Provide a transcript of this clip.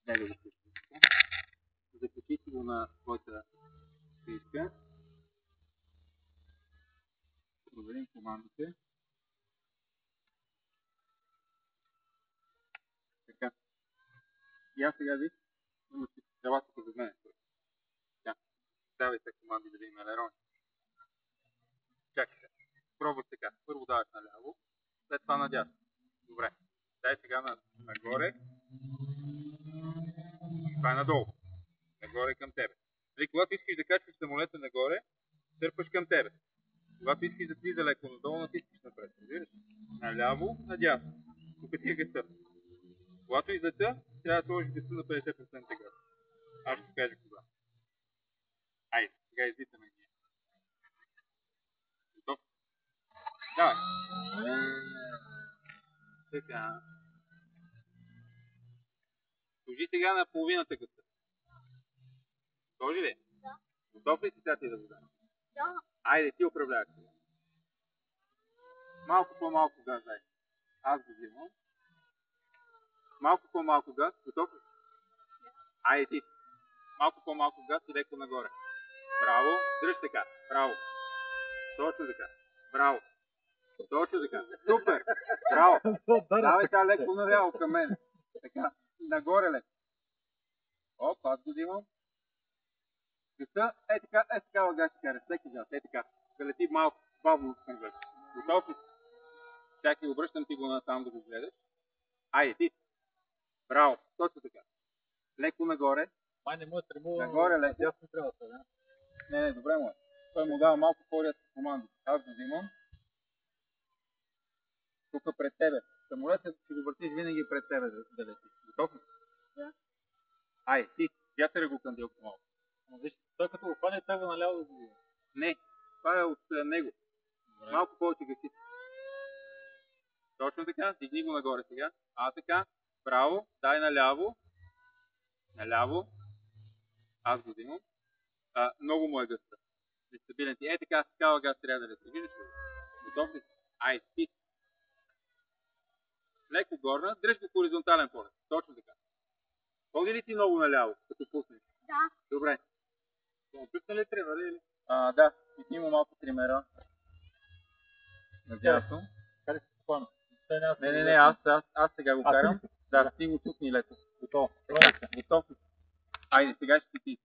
Дай да го пуснем. Закачи си го на твоята диска. Проверим командите. Така. И аз сега виж, имам си тревата пред мен. Така. Давайте команди да видим елерони. Чакай. Пробвай така. Първо даваш наляво, след това надясно. Добре. Дай сега нагоре. Това е надолу. Нагоре към тебе. Нали, когато искаш да качваш самолета нагоре, търпаш към тебе. Когато искаш да слиза леко надолу, натискаш напред. Разбираш? Наляво, надясно. Тук ти е гъста. Когато излета, трябва да сложиш гъста на 50% град. Аз ще ти кажа кога. Айде, сега излитаме ние. Готов? Давай. Така. Служи сега на половината гъста. Готов ли? Да. Готов ли си сега ти да го дам? Да. Айде, ти управляваш сега. Малко по-малко газ дай. Аз го взимам. Малко по-малко газ. Готов ли? Айде ти. Малко по-малко газ и леко нагоре. Браво. Дръж така. Браво. Точно така. Браво. Точно така. Супер. Браво. Давай сега леко наляво към мен. Така. Нагоре леко. Оп, аз го взимам. Гъста, такава газ ще караш. Всеки газ. Така. Да лети малко бавно към газ. Готов ли? Чакай, обръщам ти го натам да го гледаш. Айде ти. Браво. Точно така. Леко нагоре. Май не му е тръгнало. Нагоре леко. Ясно трябва да се. Не, добре му е. Той му дава малко по-рядко команди. Аз го взимам. Тук пред тебе. Самолетът ще го въртиш винаги пред тебе да лети. Готов ли? Да. Ай, ти. Вятъра го кандилка малко. Виж, той като го хване, трябва наляво да го... Не, това е от него. Добре. Малко повече гаси. Точно така, дигни го нагоре сега. Така. Браво. Дай наляво. Наляво. Аз го взимам. Много му е гъста. Нестабилен ти. Така, с такава газ трябва да лети. Виждаш ли? Готов ли? Ай, ти. Леко горна, дръж го хоризонтален полет. Точно така. Ходи ли ти много наляво, като пуснеш? Да. Добре. Пусна ли тримера или? Да. Пипни му малко тримера. Надясно. Карай се спокойно. Не, аз сега го карам. Да, ти го чукни леко. Готов. Готов. Айде, сега ще ти.